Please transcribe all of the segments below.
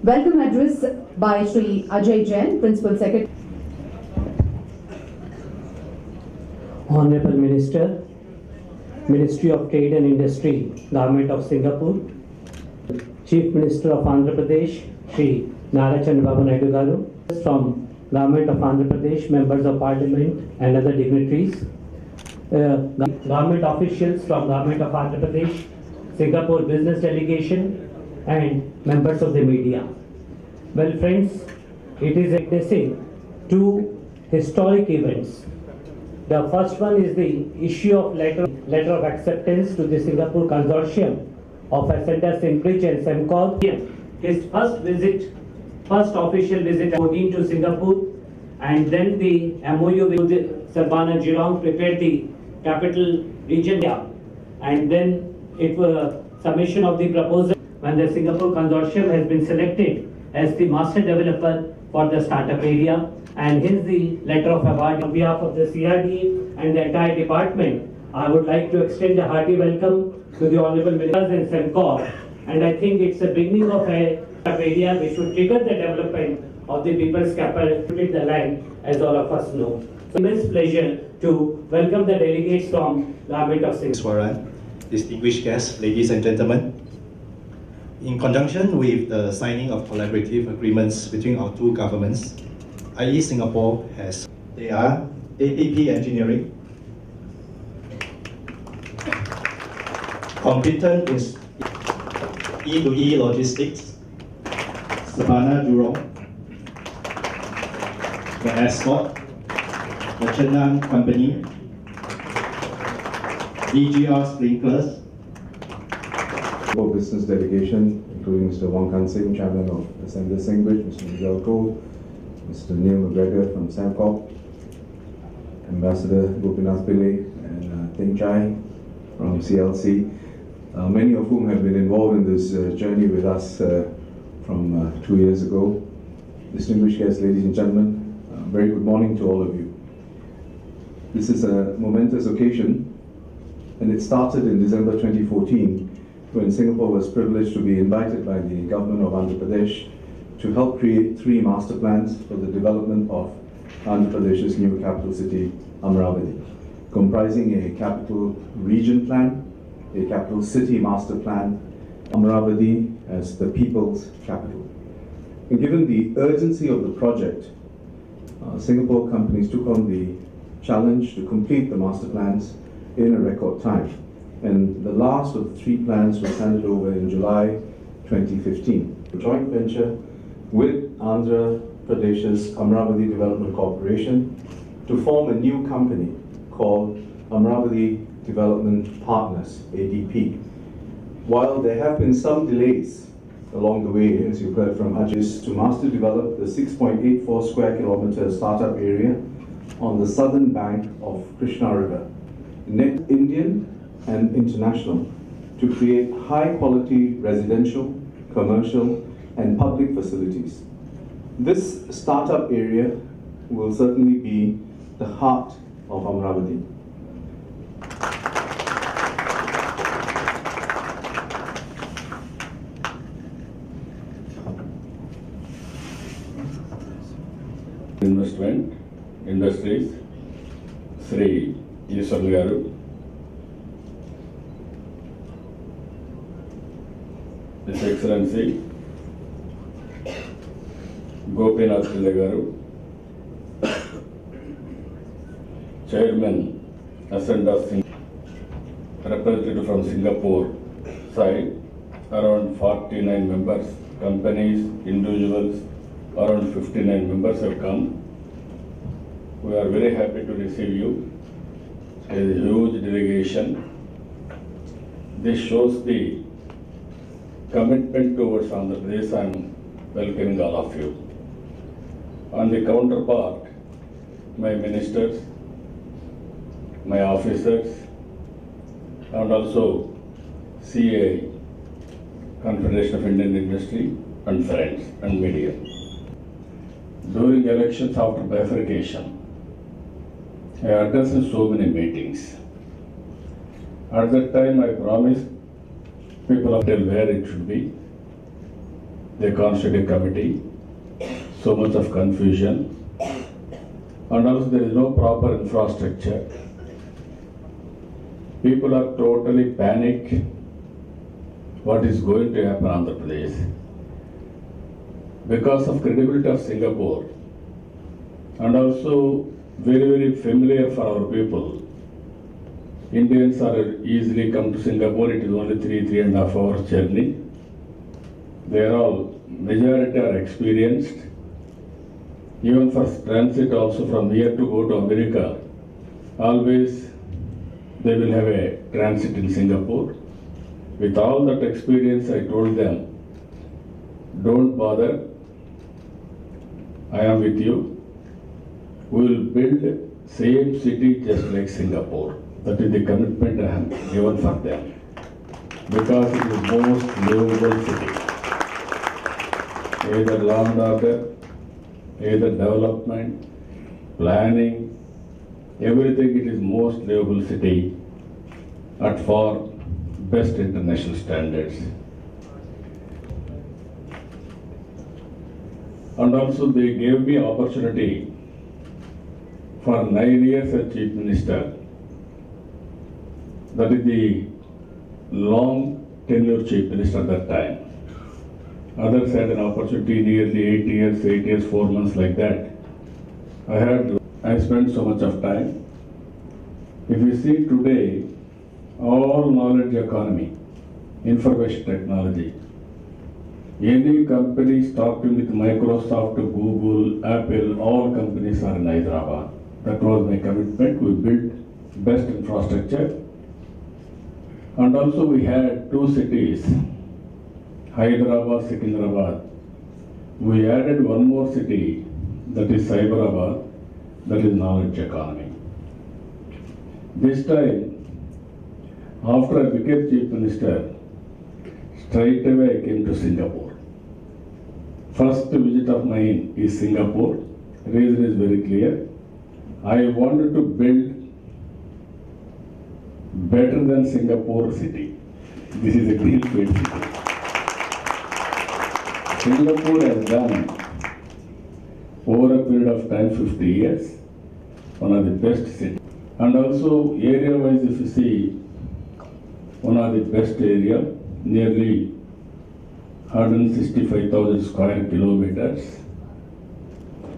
Welcome address by Shri Ajay Jain, Principal Secretary. Honorable Minister, Ministry of Trade and Industry, Government of Singapore, Chief Minister of Andhra Pradesh, Shri Nara Chandrababu Naidu Garu, from Government of Andhra Pradesh, members of Parliament and other dignitaries, government officials from Government of Andhra Pradesh, Singapore business delegation, and members of the media. Well, friends, it is witnessing two historic events. The first one is the issue of letter of acceptance to the Singapore Consortium of Ascenda Singbridge and Semcor. His first official visit to Singapore, and then the MOU with Sabana Geelong prepared the capital region, and then it was submission of the proposal when the Singapore Consortium has been selected as the master developer for the startup area, and hence the letter of award. On behalf of the CRD and the entire department, I would like to extend a hearty welcome to the Honorable Ministers and Semcor, and I think it's the beginning of a area which would trigger the development of the people's capital in the land, as all of us know. It's immense pleasure to welcome the delegates from Government of Singapore. Distinguished guests, ladies and gentlemen, in conjunction with the signing of collaborative agreements between our two governments, IE Singapore has, they are APP Engineering, Competent is E2E Logistics, Sabana Jurong, the Escort, the Chenang Company, DGR Sprinklers, business delegation, including Mr. Wong Kan Sing, Chairman of Ascenda Singbridge, Mr. Miguel Koh, Mr. Neil McGregor from Semcor, Ambassador Gopinath Pillai and Teng Chai from CLC, many of whom have been involved in this journey with us from 2 years ago. Distinguished guests, ladies and gentlemen, very good morning to all of you. This is a momentous occasion, and it started in December 2014 when Singapore was privileged to be invited by the government of Andhra Pradesh to help create 3 master plans for the development of Andhra Pradesh's new capital city, Amaravati, comprising a capital region plan, a capital city master plan, Amaravati as the people's capital. And given the urgency of the project, Singapore companies took on the challenge to complete the master plans in a record time. And the last of the 3 plans was handed over in July 2015. A joint venture with Andhra Pradesh's Amaravati Development Corporation to form a new company called Amaravati Development Partners, ADP. While there have been some delays along the way, as you've heard from Ajay, to master develop the 6.84 square kilometer startup area on the southern bank of Krishna River, Indian and international, to create high-quality residential, commercial, and public facilities. This startup area will certainly be the heart of Amaravati. Investment Industries, Sri Iswaran Garu, His Excellency Gopinath Pillai Garu, Chairman Ascenda Singh, representative from Singapore side, around 49 members, companies, individuals, around 59 members have come. We are very happy to receive you as a huge delegation. This shows the commitment towards Andhra Pradesh. I am welcoming all of you. On the counterpart, my ministers, my officers, and also CA, Confederation of Indian Industry, and friends and media. During elections after bifurcation, I addressed so many meetings. At that time, I promised people of where it should be. they constitute a committee, so much of confusion, and also there is no proper infrastructure. People are totally panicked what is going to happen on the place. Because of credibility of Singapore and also very familiar for our people. Indians are easily come to Singapore, it is only 3.5 hours journey. They are all, majority are experienced. Even for transit also from here to go to America, always they will have a transit in Singapore. With all that experience, I told them, don't bother, I am with you. We will build same city just like Singapore. That is the commitment I have given for them. Because it is most livable city. Either law and order, either development, planning, everything it is most livable city at far best international standards. And also they gave me opportunity for 9 years as Chief Minister. That is the long tenure Chief Minister at that time. Others had an opportunity nearly 8 years, 4 months like that. I spent so much of time. If you see today, all knowledge economy, information technology, any company starting with Microsoft, Google, Apple, all companies are in Hyderabad. That was my commitment. We built best infrastructure. And also we had 2 cities, Hyderabad, Secunderabad. We added 1 more city, that is Cyberabad, that is knowledge economy. This time, after I became Chief Minister, straight away I came to Singapore. First visit of mine is Singapore. Reason is very clear. I wanted to build better than Singapore city. This is a greenfield city. Singapore has done over a period of time, 50 years, one of the best cities. And also area-wise, if you see, one of the best area, nearly 165,000 square kilometers.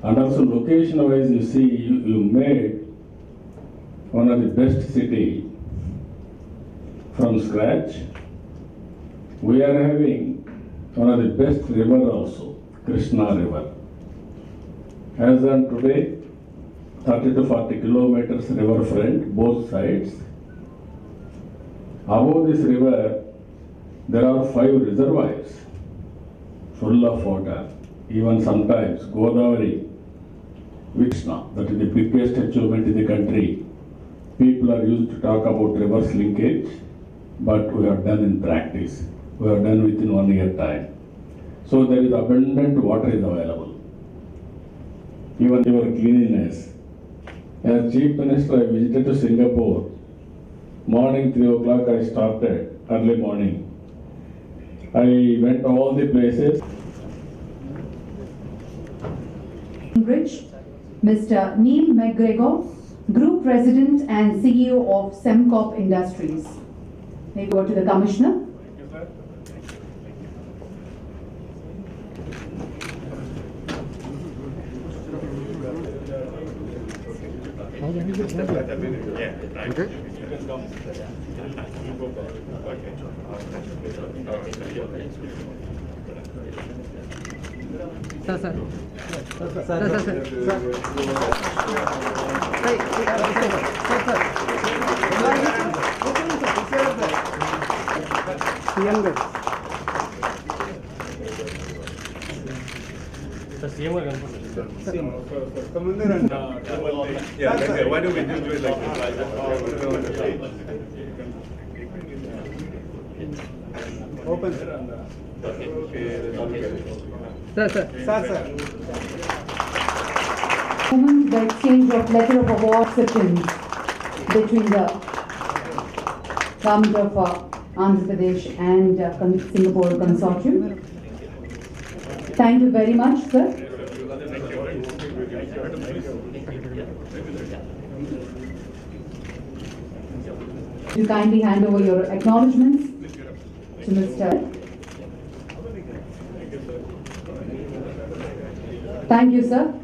And also location-wise, you see, you made one of the best city from scratch. We are having one of the best river also, Krishna River. As on today, 30 to 40 kilometers river front, both sides. Above this river, there are 5 reservoirs full of water. Even sometimes Godavari, Krishna, that is the biggest achievement in the country. People are used to talk about reverse linkage, but we have done in practice. We have done within 1 year time. So there is abundant water is available. Even your cleanliness. As Chief Minister, I visited to Singapore. Morning 3 o'clock I started, early morning. I went to all the places. Cambridge, Mr. Neil McGregor, Group President and CEO of Govt Industries. May we go to the Commissioner. Why don't we just do it like Open. Moment, the exchange of letter of award acceptance between the Government of Andhra Pradesh and Singapore Consortium. Thank you very much, sir. You kindly hand over your acknowledgements to Mr. Thank you, sir.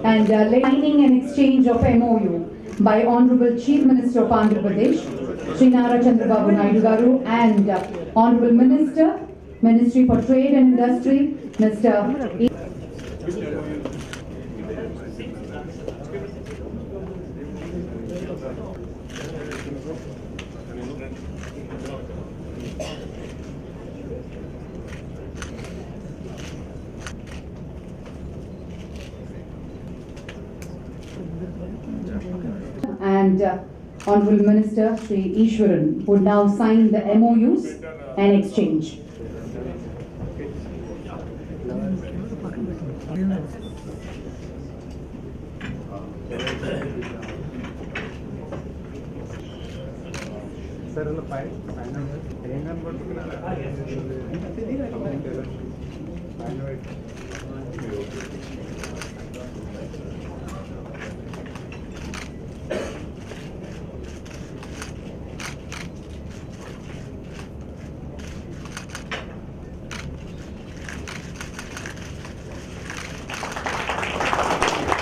And signing an exchange of MOU by Honorable Chief Minister of Andhra Pradesh, Shri Nara Chandrababu Naidu Garu, and Honorable Minister, Ministry for Trade and Industry, Mr. E. And Honorable Minister Shri Ishwaran would now sign the MOUs and exchange.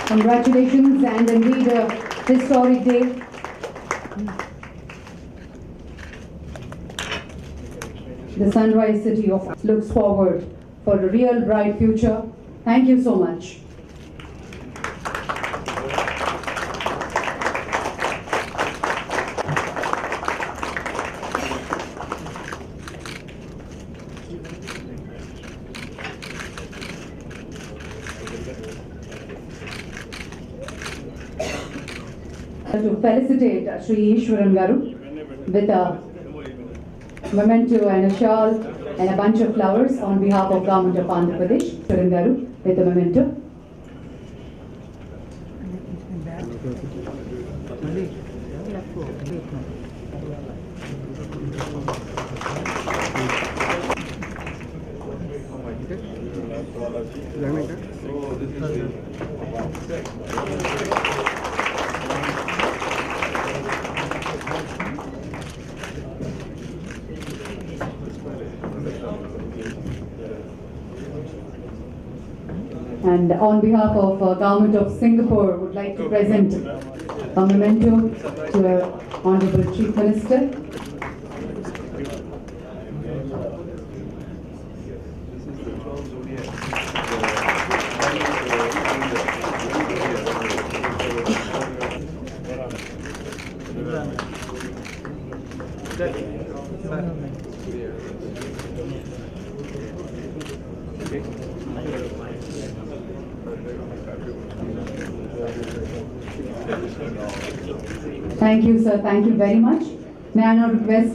Congratulations, and indeed a historic day. The Sunrise City of looks forward for a real bright future. Thank you so much. To felicitate Shri Ishwaran Garu with a memento and a shawl and a bunch of flowers on behalf of Government of Andhra Pradesh. Ishwaran Garu with a memento. And on behalf of Government of Singapore, would like to present a memento to Honorable Chief Minister. Thank you, sir. Thank you very much. May I now request